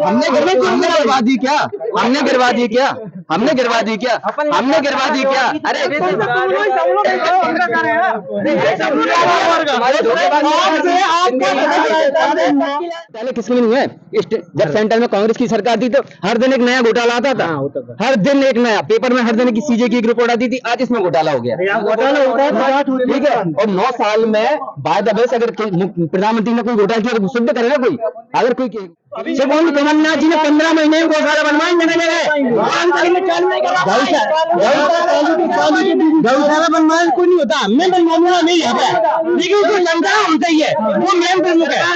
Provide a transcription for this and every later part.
हमने गिरवा दी क्या? हमने गिरवा दी क्या? हमने गिरवा दी क्या? हमने गिरवा दी क्या? अरे पहले किसमें नहीं है? जब सेंटर में कांग्रेस की सरकार थी तो हर दिन एक नया घोटाला आता था। हर दिन एक नया पेपर में हर दिन की सीजे की एक रिपोर्ट आती थी। आज इसमें घोटाला हो गया। घोटाला होता है ठीक है। और 9 साल में बाद अगर प्रधानमंत्री ने कोई घोटाला किया तो शुद्ध करेगा कोई? अगर कोई सिर्फ कमलनाथ जी ने 15 महीने में घोटाला बनवाए गौशाला बनवाए कोई नहीं होता। मैं बनवाऊंगा नहीं है लेकिन उसको जनता होता ही है। वो मेन प्रमुख है।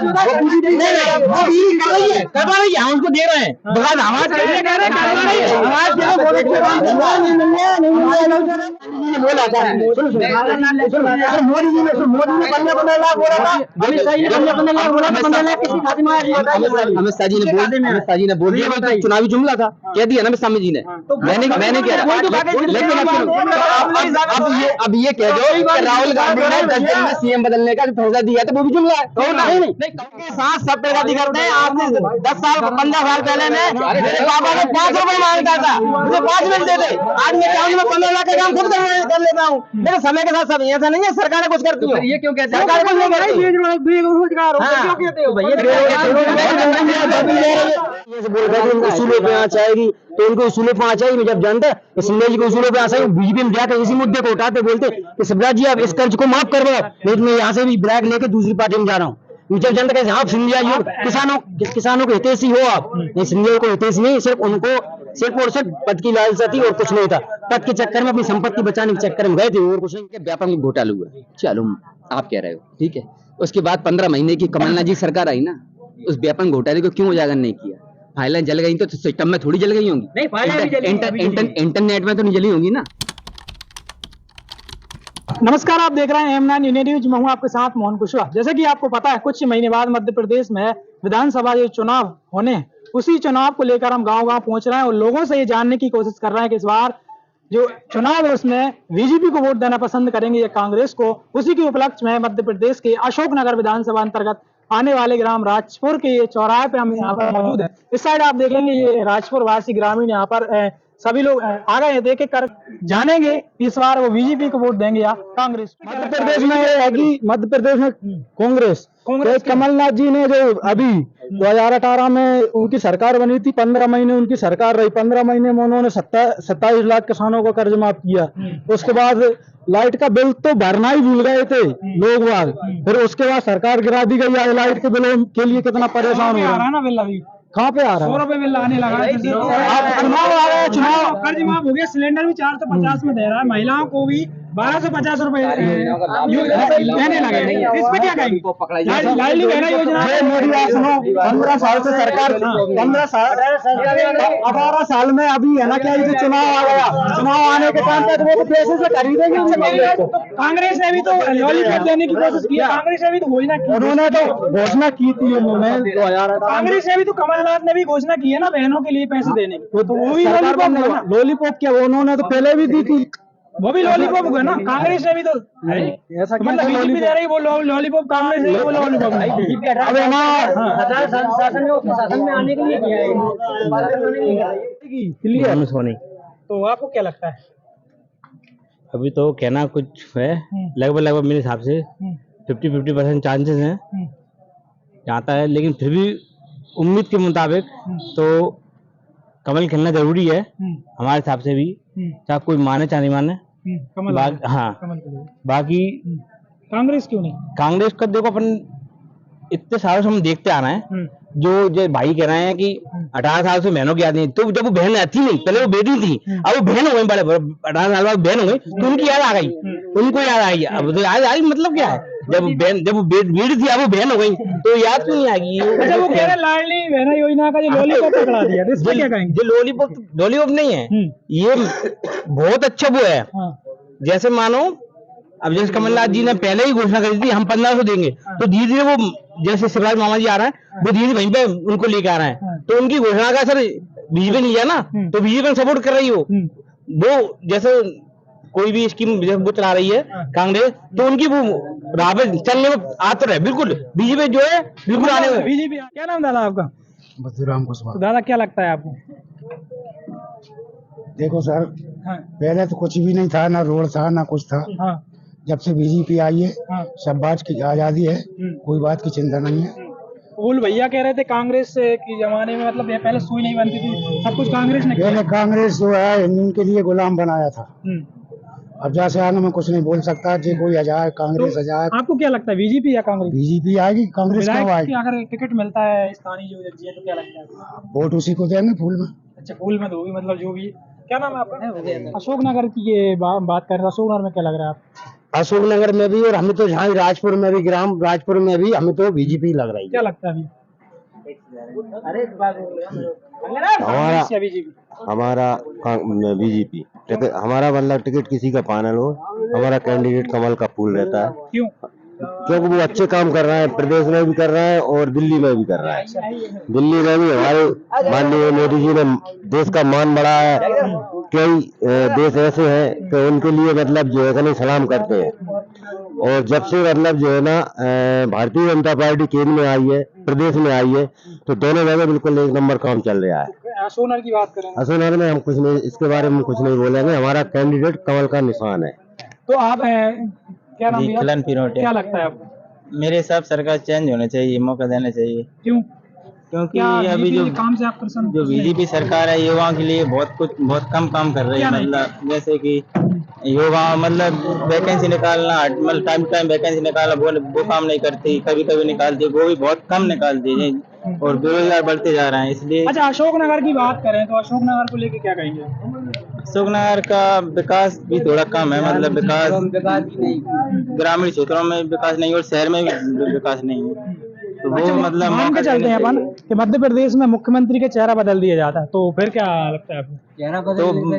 करवा रही है उनको दे रहे हैं बगैर आवाज बोला था। मोदी जी ने 15 लाख बोला था। अमित शाह जी ने 15 लाख बोला था। 15 लाख किसी खाते में अमित शाह जी ने बोल दिया। चुनावी जुमला था कह दिया ना अमित शाह जी ने। मैंने कह अब ये कह दो कि राहुल गांधी ने 10 दिन में सीएम बदलने का फैसला दिया तो वो भी जुमला है। नहीं साथ सब प्रगति करते हैं। आपने 10 साल 15 साल पहले में मेरे पापा ने 5 रुपए मांगता था मुझे 5 मिनट देते। आज मैं चाहूँ मैं 15 लाख का काम खुद कर लेता हूँ। लेकिन समय के साथ सब ऐसा नहीं है सरकारें कुछ करती है। ये क्यों कहते हैं सरकार कुछ नहीं करती? बेरोजगार हो क्यों कहते हो भैया? उसूलों पे आँच आएगी तो उनको उसूलों पे आँच आएगी। जब जानते हैं सिंधिया जी को उसूलों पे आँच आएगी बीजेपी में जाकर इसी मुद्दे को उठाते बोलते कि शिवराज जी आप इस कर्ज को माफ कर दो नहीं तो मैं यहाँ से भी ब्लैक लेके दूसरी पार्टी में जा रहा हूँ। जब जनता कहते हैं आप सिंधिया जी किसानों के हितैषी हो आप नहीं सिंधिया को हितैषी नहीं सिर्फ उनको सिर्फ और सिर्फ पद की लालसा थी और कुछ नहीं था। पद के चक्कर में अपनी संपत्ति बचाने के चक्कर में गए थे और कुछ नहीं। व्यापक घोटाला हुआ चलो आप कह रहे हो ठीक है। उसके बाद 15 महीने की कमलनाथ जी सरकार आई ना उस व्यापक घोटाले को क्यों उजागर नहीं किया? फाइलें जल गई तो सिस्टम में थोड़ी जल गई होंगी। इंटरनेट में तो नहीं जली होंगी ना। नमस्कार आप देख रहे हैं M9 इंडिया न्यूज। मैं हूं आपके साथ मोहन कुशवाहा। जैसे कि आपको पता है कुछ महीने बाद मध्य प्रदेश में विधानसभा जो चुनाव होने हैं उसी चुनाव को लेकर हम गांव-गांव पहुंच रहे हैं और लोगों से ये जानने की कोशिश कर रहे हैं कि इस बार जो चुनाव है उसमें बीजेपी को वोट देना पसंद करेंगे या कांग्रेस को। उसी के उपलक्ष्य में मध्य प्रदेश के अशोकनगर विधानसभा अंतर्गत आने वाले ग्राम राजपुर के ये चौराहे पे हम यहाँ पर मौजूद है। इस साइड आप देखेंगे ये राजपुर वासी ग्रामीण यहाँ पर सभी लोग आ गए हैं। देख कर जानेंगे इस बार वो बीजेपी को वोट देंगे या कांग्रेस। मध्य प्रदेश में है कि मध्य प्रदेश में कांग्रेस कमलनाथ जी ने जो अभी 2018 में उनकी सरकार बनी थी 15 महीने उनकी सरकार रही। 15 महीने में उन्होंने 27 लाख किसानों का कर्ज माफ किया। उसके बाद लाइट का बिल तो भरना ही भूल गए थे लोग बाग। फिर उसके बाद सरकार गिरा दी गई है। लाइट के बिलों के लिए कितना परेशान हो रहा है। कहाँ पे आ रहा है? 100 रुपए बिल आने लगा है। चुनाव आ रहा है। चुनाव कर्ज माफ हो गया। सिलेंडर भी 450 में दे रहा है। महिलाओं को भी 1250 रुपए देने लगे। इस पे क्या कहेंगे? लाडली बहना योजना मोदी आप सुनो 15 साल से सरकार 18 साल में अभी है ना क्या ये चुनाव आ गया। चुनाव आने के टाइम पे वो पैसे से खरीदेंगे। कांग्रेस ने भी तो लॉलीपॉप देने की कोशिश की। कांग्रेस ने भी तो घोषणा की। उन्होंने तो घोषणा की थी उन्होंने 2018 कांग्रेस ने भी तो कमलनाथ ने भी घोषणा की है ना बहनों के लिए पैसे देने की। तो वो भी लॉलीपॉप क्या उन्होंने तो पहले भी दी थी। वो भी लॉलीपॉप हुआ ना। कांग्रेस ने भी तो ऐसा मतलब बीजेपी दे रही वो लॉलीपॉप कांग्रेस ने वो लॉलीपॉप शासन में आने के लिए किया है। तो आपको क्या लगता है? अभी तो कहना कुछ है लगभग मेरे हिसाब से 50-50% चांसेस हैं जाता है। लेकिन फिर भी उम्मीद के मुताबिक तो कमल खेलना जरूरी है हमारे हिसाब से भी चाहे कोई माने चाहे नहीं माने। हाँ बाकी कांग्रेस क्यों नहीं? कांग्रेस का देखो अपन इतने सालों से हम देखते आ रहे हैं जो भाई कह रहे हैं कि 18 साल से बहनों की याद नहीं। तो जब वो बहन थी नहीं पहले वो बेटी थी अब वो बहन हो गई। बड़े 18 साल बाद बहन हो गई तो उनकी याद आ गई। उनको याद आ गई। अब तो याद आई मतलब क्या है जब वो बेटी थी अब वो बहन हो गई तो याद क्यों नहीं आएगी? अच्छा वो कह रहे लाडली बहना योजना का जो लॉलीपॉप पकड़ा दिया इस पे क्या कहेंगे? जो लॉलीपॉप नहीं है ये बहुत अच्छा वो है। जैसे मानो अब जैसे कमलनाथ जी ने पहले ही घोषणा करी थी हम 1500 देंगे तो धीरे धीरे वो जैसे शिवराज मामा जी आ रहे हैं वो धीरे वहीं पे उनको लेके आ रहे हैं। तो उनकी घोषणा का असर बीजेपी नहीं है ना तो बीजेपी सपोर्ट कर रही हो वो जैसे कोई भी स्कीम वो चला रही है कांग्रेस तो उनकी वो राह पे चलने में आते रहे। बिल्कुल बीजेपी जो है बिल्कुल आने में। बीजेपी क्या नाम दादा आपका? बद्रीराम कुशवाहा। तो दादा क्या लगता है आपको? देखो सर, हाँ पहले तो कुछ भी नहीं था, ना रोड था ना कुछ था। हाँ जब से बीजेपी आई है, हाँ सब बात की आजादी है, कोई बात की चिंता नहीं है। बोल भैया कह रहे थे कांग्रेस के जमाने में मतलब ये पहले सुई नहीं बनती थी, सब कुछ कांग्रेस ने किया। पहले कांग्रेस जो है इनके लिए गुलाम बनाया था। अब जैसे आगे मैं कुछ नहीं बोल सकता, जे कोई आ जाए, कांग्रेस आ जाए, आपको क्या लगता है बीजेपी या कांग्रेस? बीजेपी आएगी, कांग्रेस क्यों विधायक आएगी? की अगर टिकट मिलता है स्थानीय जो जी है तो क्या लगता है आपको? वोट उसी को देंगे फूल में। अच्छा फूल में दोगी मतलब जो भी है। क्या नाम है आपका? अशोकनगर की ये बात कर रहे हैं, अशोकनगर में क्या लग रहा है आपको? अशोकनगर में भी और हमें तो यहाँ राजपुर में भी, ग्राम राजपुर में भी हमें तो बीजेपी लग रही क्या है। लगता है अभी? हमारा कांग्रेस या बीजेपी? हमारा बीजेपी हमारा मतलब टिकट किसी का पैनल हो, हमारा कैंडिडेट कमल का फूल रहता है, क्यों? क्योंकि वो अच्छे काम कर रहा है, प्रदेश में भी कर रहा है और दिल्ली में भी कर रहा है। दिल्ली में भी हमारे माननीय मोदी जी ने देश का मान बढ़ाया है। कई देश ऐसे हैं कि उनके लिए मतलब जो है कि नहीं सलाम करते हैं। और जब से मतलब जो है ना भारतीय जनता पार्टी केंद्र में आई है, प्रदेश में आई है, तो दोनों जगह बिल्कुल एक नंबर काम चल रहा है। अशोकनगर की बात करें अशोकनगर में हम कुछ नहीं, इसके बारे में कुछ नहीं बोलेंगे, हमारा कैंडिडेट कमल का निशान है। तो आप क्या नाम भैया? खिलन पिरोटे। क्या लगता है आपको? मेरे हिसाब सरकार चेंज होने चाहिए, मौका देना चाहिए, क्यों? क्योंकि क्या अभी BJP जो के काम से आप प्रसन्न? जो बीजेपी सरकार है युवाओं के लिए बहुत कम काम कर रही है। क्या नहीं? मतलब जैसे कि युवा मतलब वैकेंसी निकालना, मतलब टाइम टाइम वैकेंसी निकालना, वो काम नहीं करती, कभी कभी निकालती है, वो भी बहुत कम निकालती है और बेरोजगार बढ़ते जा रहे हैं। इसलिए अच्छा अशोकनगर की बात करें तो अशोकनगर को लेके क्या कहेंगे? अशोकनगर का विकास भी थोड़ा कम है, मतलब विकास ग्रामीण क्षेत्रों में विकास नहीं और शहर में भी विकास नहीं है, तो वो मतलब मान के चलते हैं अपन कि मध्य प्रदेश में मुख्यमंत्री के चेहरा बदल दिया जाता है, तो फिर क्या लगता है आपको? तो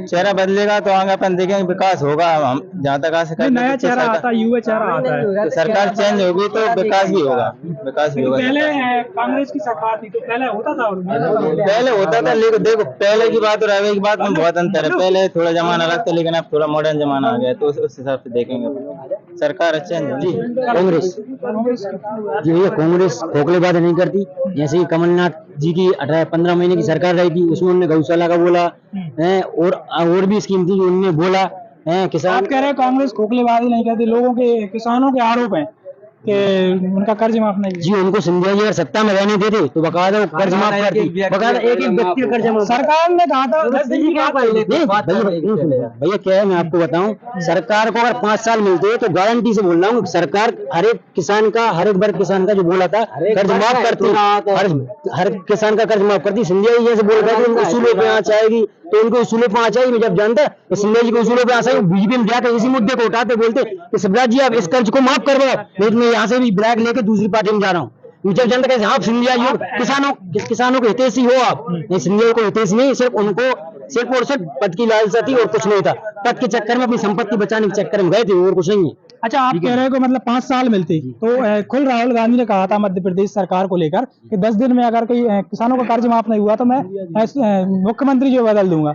चेहरा बदलेगा तो आगे अपन देखेंगे विकास होगा। हम जहाँ तक आशा करते नया हैं तो चेहरा आता है, युवा चेहरा आता है। तो सरकार चेंज होगी तो विकास भी होगा, विकास भी होगा। पहले कांग्रेस की सरकार थी तो पहले होता था और पहले होता था, लेकिन देखो पहले की बात और अभी की बात में बहुत अंतर है। पहले थोड़ा जमाना अलग था, लेकिन अब थोड़ा मॉडर्न जमाना आ गया, तो उस हिसाब से देखेंगे सरकार चेंज होगी। कांग्रेस जी भैया, कांग्रेस खोखलेबाज नहीं करती। जैसे कि कमलनाथ जी की 15 महीने की सरकार रही थी, उसमें उन्होंने गौशाला का बोला है और भी स्कीम थी जो उन्होंने बोला है। किसान आप कह रहे हैं कांग्रेस खोखलेबाजी नहीं करती, लोगों के किसानों के आरोप है कि उनका कर्ज माफ नहीं। जी उनको सिंधिया जी अगर सत्ता में रहने देते तो बकायदा वो कर्ज माफ करती, बकायदा एक एक व्यक्ति का कर्ज माफ। सरकार ने कहा था 10 दिन की बात है। भैया क्या है मैं आपको बताऊं, सरकार को अगर 5 साल मिलते हैं तो गारंटी से बोल रहा हूँ सरकार हर एक किसान का, हर एक वर्ग किसान का जो बोला था कर्ज माफ करती, हर किसान का कर्ज माफ करती। सिंधिया जी जैसे बोल रहे थे उनको उसूलों पे आँच आएगी, तो उनको उसूलों पे आँच आएगी। मैं जब जानता तो सिंधिया जी को उसूलों पे आँच आएगी, बीजेपी में जाकर इसी मुद्दे को उठाते बोलते कि शिवराज जी आप इस कर्ज को माफ कर दो, नहीं तो मैं यहाँ से भी ब्रैक लेके दूसरी पार्टी में जा रहा हूँ। जब जनता कैसे आप सिंधिया जी किसानों के हितैषी हो आप, नहीं सिंधिया को हितैषी नहीं, सिर्फ उनको सिर्फ और सिर्फ पद की लालसा थी और कुछ नहीं था। पद के चक्कर में अपनी संपत्ति बचाने के चक्कर में गए थे और कुछ नहीं है। अच्छा आप कह रहे हो कि मतलब 5 साल मिलते तो खुद राहुल गांधी ने कहा था मध्य प्रदेश सरकार को लेकर कि 10 दिन में अगर कोई किसानों का कर्ज माफ नहीं हुआ तो मैं मुख्यमंत्री जो बदल दूंगा।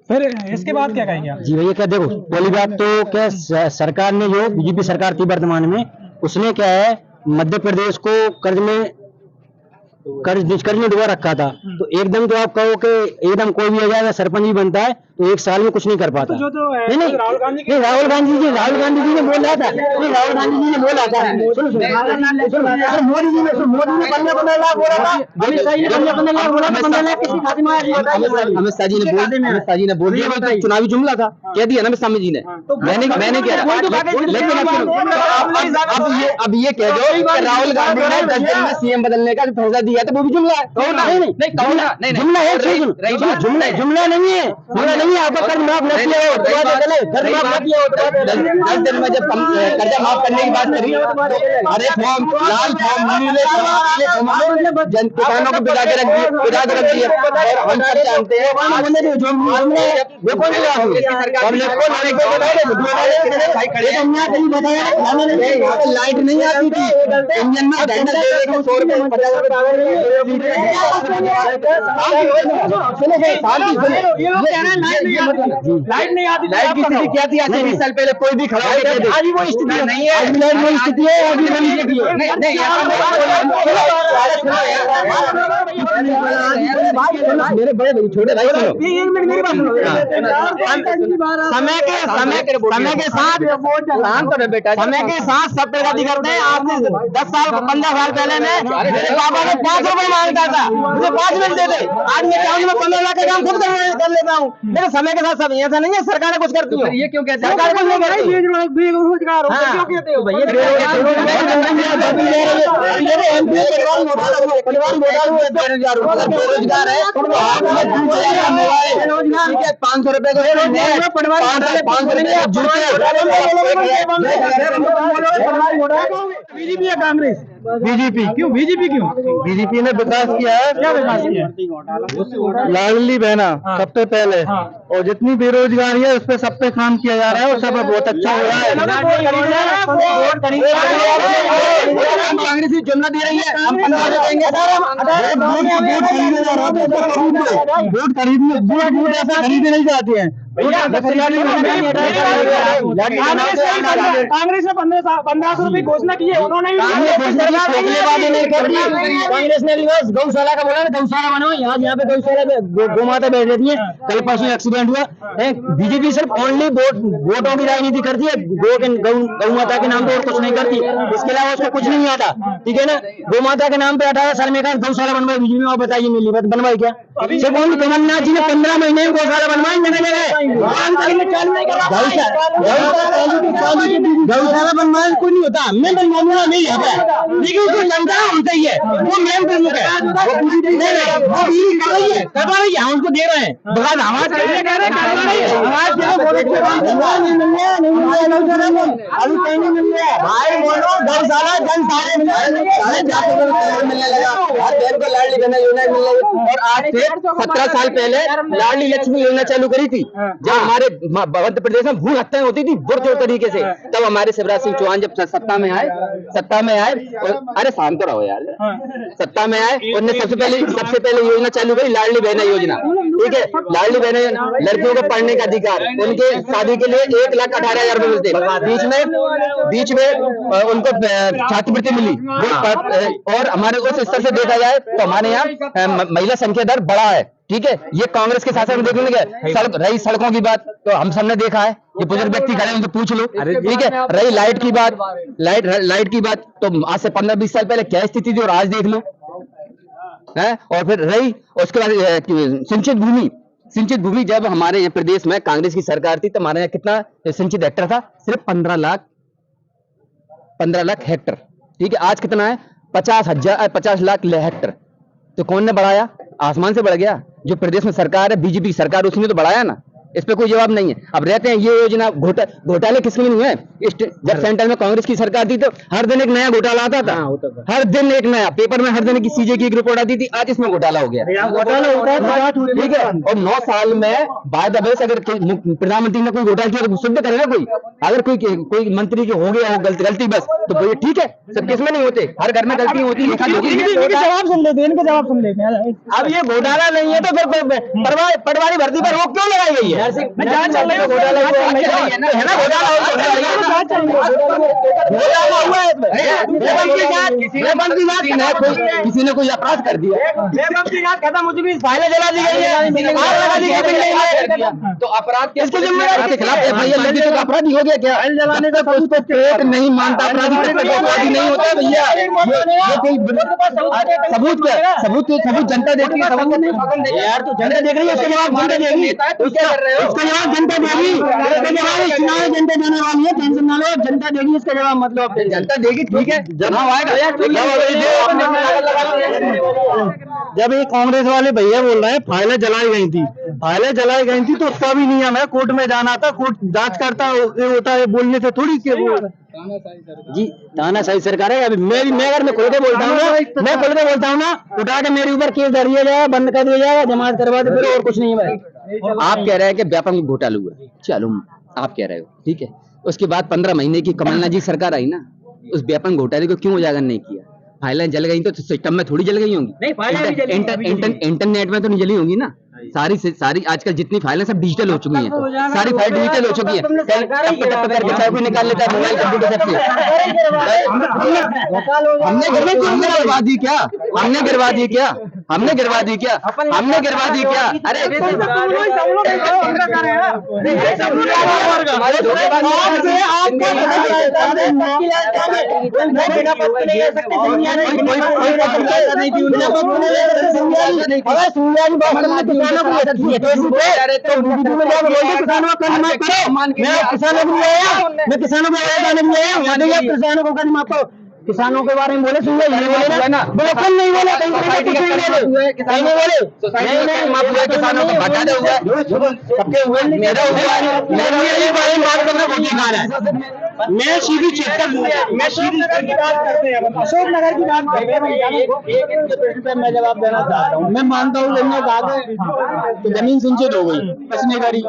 फिर इसके बाद क्या कहेंगे आप? जी भैया क्या देखो, पहली बात तो क्या सरकार ने जो बीजेपी सरकार थी वर्तमान में, उसने क्या है मध्य प्रदेश को कर्ज में डुबा रखा था। तो एकदम तो आप कहो कि एकदम कोई भी आ जाएगा सरपंच भी बनता है तो 1 साल में कुछ नहीं कर पाता। नहीं राहुल गांधी जी ने बोला था, राहुल गांधी जी ने बोला था, मोदी जी ने 15 लाख बोला था, अमित शाह जी ने 15 लाख बोला था, 15 लाख किसी खाते में आया? अमित शाह जी ने बोल दिया, चुनावी जुमला था, कह दिया ना अमित शाह जी ने। मैंने क्या, लेकिन अब ये कह दो राहुल गांधी ने 10 दिन में सीएम बदलने का फैसला दिया था, वो भी जुमला है? जुमला है, जुमला नहीं है, आपका कर्ज माफ न किया हो तो कर्ज माफ न किया हो तो 10 दिन में जब कर्जा माफ करने की बात करी, अरे फॉर्म लाल फॉर्म नीले किसानों को बिगा के रख दिए। और हम सब जानते हैं लाइट नहीं आती थी, इंजन में घंटा दे दे के 100 रुपए 50 रुपए लाइट नहीं आती, लाइट की स्थिति क्या थी आज से 20 साल पहले? कोई भी खड़ा होकर कह दे। आज भी वो स्थिति है। नहीं है, आज भी लाइट वही स्थिति है, आज भी वही स्थिति है। मेरे बड़े भाई, छोटे भाई सुनो, मेरी बात सुनो। समय के साथ शांत रहो बेटा, समय के साथ सब प्रगति करते हैं। आज से 10 साल 15 साल पहले मेरे पापा को 5 रुपए मांगता था, मुझे 5 मिलते थे। आज मैं चाहूँ मैं 15 लाख का काम खुद कर लेता हूँ। लेकिन समय के साथ सब ऐसा नहीं है सरकार कुछ करती है। ये क्यों कहते हैं सरकार कुछ नहीं करती? बेरोजगार हो क्यों कहते हो भैया? बेरोजगार है, 500 रुपए को 500 बीजेपी या कांग्रेस? बीजेपी। क्यों बीजेपी क्यों? बीजेपी ने विकास किया है, क्या विकास किया? लाडली बहना सबसे पहले, हाँ। और जितनी बेरोजगारी है उस पे सब पे काम किया जा रहा है और सब बहुत अच्छा हो रहा है। कांग्रेस ही चुनना दे रही है, हम 15 देंगे। वोट खरीदने, वोट ऐसा खरीदे नहीं जाते हैं। कांग्रेस ने 1500 रुपए घोषणा की है, उन्होंने कांग्रेस ने रिवर्स गौशाला का बोला ना, गौशाला बनाओ। यहाँ पे गौशाला में गौ माता बैठ रहती है। कल परसों एक्सीडेंट हुआ। बीजेपी सिर्फ ओनली वोटों की राजनीति करती है, गौ माता के नाम पे और कुछ नहीं करती। इसके अलावा उसको कुछ नहीं आता, ठीक है ना। गौ माता के नाम पे 18 साल में गौशाला बनवाई बीजेपी में, आप बताइए मिली बात बनवाई क्या? सिर्फ ओनली कमलनाथ जी ने 15 महीने में गौशाला बनवाई जगह गौशाला बनवाने कोई नहीं होता। मैं बनवाऊंगा नहीं है, लेकिन उसको जनता होता ही है, वो मेन प्रमुख है। करवा रही है, हम उसको दे रहे हैं। आवाज भाई बोलो, गौशाला जन सारे मिलने लगा, बहन को लाडली बहना योजना मिलने लगी। और आज से 17 साल पहले लाडली लक्ष्मी योजना चालू करी थी, जब हमारे मध्य प्रदेश में भूल हत्याएं होती थी बुरे तरीके से। तब हमारे शिवराज सिंह चौहान जब सत्ता में आए अरे शांत रहो यार, सत्ता में आए, उन्होंने सबसे पहले योजना चालू करी, लाडली बहना योजना, ठीक है। लाडली बहना, लड़कियों को पढ़ने का अधिकार, उनके शादी के लिए 1,18,000 रुपए मिलते, बीच में उनको छात्रवृत्ति मिली। और हमारे उस स्तर से देखा जाए तो हमारे यहाँ महिला संख्या दर बढ़ा है, ठीक है। ये कांग्रेस के शासन में देखने लगे। रही सड़कों की बात तो हम सबने देखा है, ये बुजुर्ग व्यक्ति खड़े हैं उनसे पूछ लो, ठीक है। रही लाइट की बात, लाइट की बात तो आज से 15-20 साल पहले क्या स्थिति थी और आज देख लो, है। और फिर रही उसके बाद सिंचित भूमि, जब हमारे यहाँ प्रदेश में कांग्रेस की सरकार थी तो हमारे यहाँ कितना सिंचित हेक्टर था? सिर्फ 15 लाख हेक्टर, ठीक है। आज कितना है? 50 लाख हेक्टर। तो कौन ने बढ़ाया? आसमान से बढ़ गया। जो प्रदेश में सरकार है बीजेपी सरकार, उसने तो बढ़ाया ना। इस पे कोई जवाब नहीं है। अब रहते हैं ये योजना घोटाले किसके नहीं हुए? जब सेंटर में कांग्रेस की सरकार थी तो हर दिन एक नया घोटाला आता था, हर दिन एक नया पेपर में हर दिन की सीजे की एक रिपोर्ट आती थी। आज इसमें घोटाला हो गया, घोटाला होता है, ठीक है। और 9 साल में बाद अगर प्रधानमंत्री ने कोई घोटाला किया तो सिद्ध करेगा कोई? अगर कोई मंत्री के हो गया हो गलती बस तो ये ठीक है, सब किसमें नहीं होते, हर घर में गलती होती है। जवाब सुन लेते हैं, इनके जवाब सुन लेते हैं। अब ये घोटाला नहीं है तो फिर पटवारी भर्ती पर रोक क्यों लगाई गई है? जांच चल रही है, घोटाला है ना, घोटाला किसी ने कोई अपराध कर दिया, खत्म हो चुकी, फाइलें जला दी गई है, आग लगा दी गई, तो अपराध किसके जिम्मेदार के खिलाफ एफआईआर लगी तो अपराधी हो गया क्या? फाइल जलाने का उस पर पेट नहीं मानता, अपराधी नहीं होता भैया। ये कोई सबूत जनता देख रही है यार, तो जनता देख रही है, उसका जवाब जनता देगी, उसका जवाब जनता देगी, चुनाव जनता देने वाली है, टेंशन ना लो, जनता देगी इसका जवाब। मतलब जनता देगी, ठीक है, जवाब आएगा। जब ये कांग्रेस वाले भैया बोल रहे हैं फाइलें जलाई गई थी तो उसका भी नियम है, कोर्ट में जाना था, कोर्ट जांच करता होता है, बोलने से थोड़ी के वो जी तानाशाही सरकार है। अभी मैं अगर मैं खुल के बोलता हूँ ना, उठा के मेरे ऊपर केस धर दिया जाएगा, बंद कर दिया जाएगा, जमानत करवा दे, फिर और कुछ नहीं है भाई। आप कह रहे हैं कि व्यापक घोटाला हुआ, चलो आप कह रहे हो, ठीक है। उसके बाद 15 महीने की कमलनाथ जी सरकार आई ना, उस व्यापक घोटाले को क्यों उजागर नहीं किया? फाइलें जल गई तो सिस्टम में थोड़ी जल गई होंगी, इंटरनेट में तो नहीं जली होंगी ना, सारी आजकल जितनी फाइलें सब डिजिटल हो चुकी हैं, सारी फाइल डिजिटल हो चुकी है। टप करके चाहे कोई निकाल लेता है मोबाइल कंप्यूटर सबसे। हमने गिरवा दी क्या? हमने गिरवा दी क्या? हमने गिरवा दी क्या? हमने गिरवा दी क्या? अरे किसानों के बारे में बोले, सुनिए ये बोले ना, बिल्कुल नहीं बोले, किसानों को बता दे हुआ सबके हुए, मेरा हुआ है, मेरे बारे में बात करना बहुत बेकार है। मैं सीधी चेतन, मैं सीधी अशोक नगर की बात कर रहे हैं। मैं जवाब देना चाहता हूँ। मैं मानता हूँ इनने कहा था कि जमीन सिंचित हो गई, किसने करी?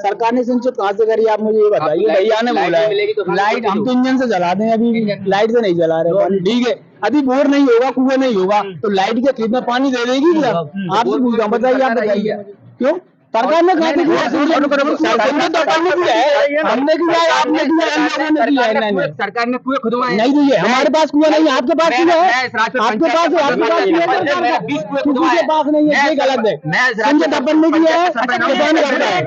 सरकार ने सिंचित कहाँ से करी? आप मुझे ये बताइए। भैया ने बोला है लाइट हम तो इंजन से जला दें, अभी लाइट से नहीं जला रहे पानी, ठीक है। अभी बोर नहीं होगा, कुएं नहीं होगा, तो लाइट के खेत में पानी दे देगी क्या? आपसे पूछ रहा हूँ, बताइए, आप बताइए क्यों? सरकार ने कहा हमने किया है, हमने किया है, आपने किया है, लोगों ने किया है। नहीं, सरकार ने कुएं खुदवाए नहीं दिए, हमारे पास कुआं नहीं है, आपके पास कुआं है, आपके पास है, आपके पास किसी के पास नहीं है, ये गलत है। संजय अपन ने किया है, किसान करता है।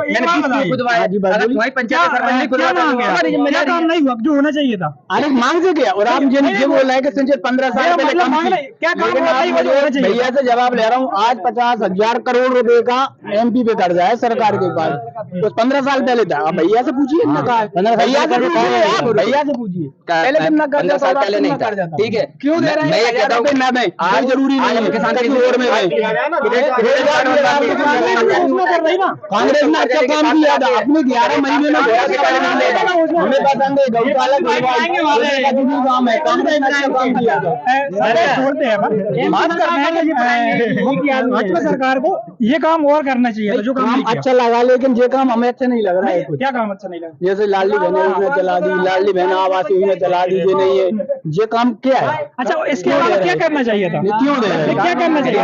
काम नहीं हुआ जो होना चाहिए था। अरे मांग से क्या? और आप ये बोल रहे हैं कि संजय 15 साल पहले कम थी। क्या काम होना चाहिए? भैया से जवाब ले रहा हूँ, आज 50,000 करोड़ रुपए का एमपी पे कर्जा है सरकार के पास, तो 15 साल पहले था। अब भैया से पूछिए ना, कहा भैया से पूछिए, भैया से पूछिए पहले कितना कर्जा साल पहले नहीं था, ठीक है। क्यों दे रहे हैं? मैं ये कहता हूँ ना दें, आज जरूरी नहीं है किसान की रोड में गए। कांग्रेस ने अच्छा काम किया था, अपने 11 महीने में हमें पसंद है गौशाला काम है, कांग्रेस ने अच्छा काम किया था। भाजपा सरकार को ये काम और करना चाहिए, जो काम अच्छा लगा, लेकिन ये काम हमें अच्छा नहीं लग रहा है। क्या काम अच्छा नहीं लगा? जैसे लाडली बहना योजना चला दी, लाडली बहना आवास योजना चला दी, ये नहीं है, ये काम क्या है? अच्छा, इसके अलावा क्या करना चाहिए था? क्यों दे रहे हैं? क्या करना चाहिए?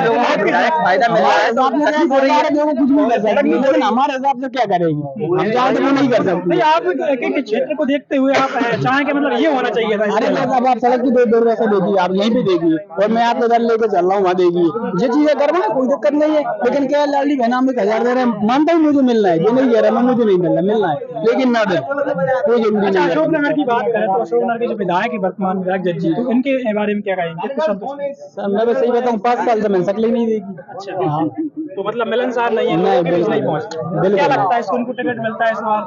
फायदा मिल रहा है, कुछ नहीं कर सकते, लेकिन हमारे हिसाब से क्या करेगी? हम चाहते वो नहीं कर सकते। नहीं, आप एक क्षेत्र को देखते हुए आप चाहें कि मतलब ये होना चाहिए था। अरे अब आप सड़क की दो वैसे देखिए, आप यहीं पे देखिए, और मैं आपको इधर लेके चल रहा हूँ, वहाँ देखिए, ये चीजें करना कोई दिक्कत नहीं है। लेकिन क्या लाडली बहना में 1000 दे रहे हैं, मानता हूँ मुझे मिलना है, ये नहीं कह रहा मैं मुझे नहीं मिलना है, लेकिन ना दे, कोई जरूरी नहीं है। अशोक नगर की बात करें तो अशोक नगर के जो विधायक है वर्तमान विधायक जज्जी, तो इनके बारे में क्या कहेंगे? मैं तो सही बताऊँ, 5 साल से मैंने शक्ल ही नहीं देखी। अच्छा, हाँ, तो मतलब मिलनसार नहीं है, नहीं पहुंचता। क्या लगता है इसको, उनको टिकट मिलता है इस बार?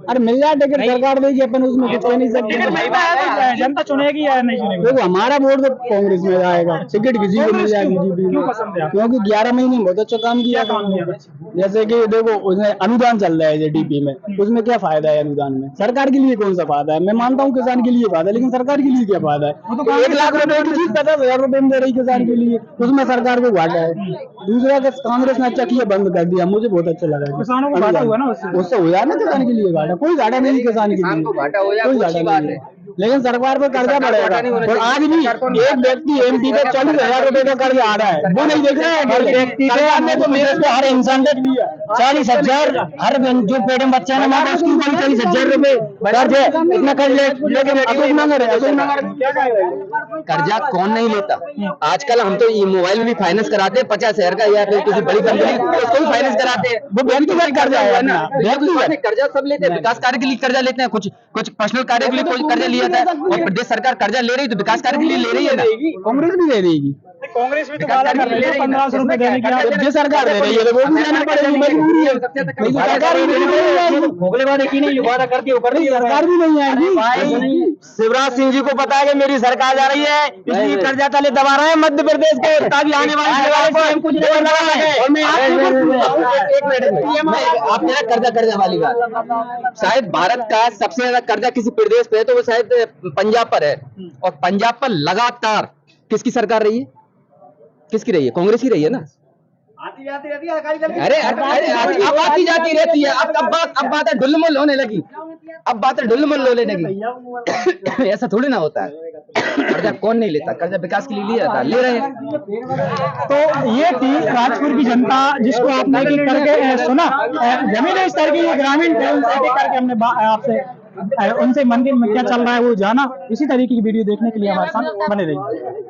अरे मिल जाए टिकट, सरकार देगी, अपन उसमें कुछ कह नहीं सकते। टिकट मिलता है तो जनता चुनेगी या नहीं चुनेगी? देखो हमारा वोट तो कांग्रेस में जाएगा, टिकट किसी को मिल जाएगी क्यों पसंद है? क्योंकि 11 महीने में बहुत अच्छा काम किया। जैसे कि देखो उसमें अनुदान चल रहा है जेडीपी में, उसमें क्या फायदा है अनुदान में? सरकार के लिए कौन सा फायदा है? मैं मानता हूँ किसान के लिए फायदा है, लेकिन सरकार के लिए क्या फायदा है? 1 लाख रुपए की चीज 50,000 रुपए में दे रही किसान के लिए, उसमें सरकार को घाटा है। दूसरा कांग्रेस ने अच्छा किया, बंद कर दिया, मुझे बहुत अच्छा लगा। किसानों को घाटा हुआ ना उससे हो जाए ना, किसान के लिए घाटा, कोई घाटा नहीं किसान के लिए, कोई घाटा नहीं, लेकिन सरकार पर कर्जा बढ़ेगा। और आज भी एक व्यक्ति एमपी का 40,000 रुपए का कर्जा आ रहा है, वो नहीं देख रहा है। हर व्यक्ति को, हर इंसान का 40,000, हर जो पेट में बच्चा है ना, उसकी 40,000 रुपए कर्ज है, इतना कर्ज ले, लेकिन अशोक नगर है, अशोक नगर कर्जा कौन नहीं लेता? आजकल हम तो मोबाइल भी फाइनेंस कराते हैं 50,000 का, या फिर किसी बड़ी कंपनी उसको भी फाइनेंस कराते हैं। वो व्यक्तिगत कर्जा है ना, व्यक्तिगत कर्जा सब लेते हैं, विकास कार्य के लिए कर्जा लेते हैं, कुछ पर्सनल कार्य के लिए कोई कर्जा लिया था, और प्रदेश सरकार कर्जा ले रही तो विकास कार्य के लिए ले रही है ना। कांग्रेस भी दे देगी, कांग्रेस भी तो वादा कर रही है 1500 रुपए देने की, जो सरकार दे रही है वो भी देना पड़ेगी, मजबूरी है। सरकार भी नहीं वादा करके वो कर रही है, सरकार भी नहीं आएगी। शिवराज सिंह जी को पता है कि मेरी सरकार जा रही है, इसलिए कर्जा तले दबा रहे हैं मध्य प्रदेश को, ताकि आने वाले कुछ और मैं आप मेरा कर्जा वाली बात, शायद भारत का सबसे ज्यादा कर्जा किसी प्रदेश पे है तो वो शायद पंजाब पर है, और पंजाब पर लगातार किसकी सरकार रही है? किसकी रही है? कांग्रेस की रही है ना। आती जाती रहती है, अरे अब आती जाती रहती है, अब बातें ढुलमुल होने लगी, अब बातें ढुलमुल होने लगी। ऐसा थोड़ी ना होता है। कर्जा कौन नहीं लेता, कर्जा विकास के लिए लिया जाता है, ले रहे हैं। तो ये थी राजपुर की जनता जिसको आपने एक एक करके सुना, जमीनी स्तर की ग्रामीण करके हमने आपसे उनसे मंदिर में क्या चल रहा है वो जाना। इसी तरीके की वीडियो देखने के लिए हमारे साथ बने रहिए।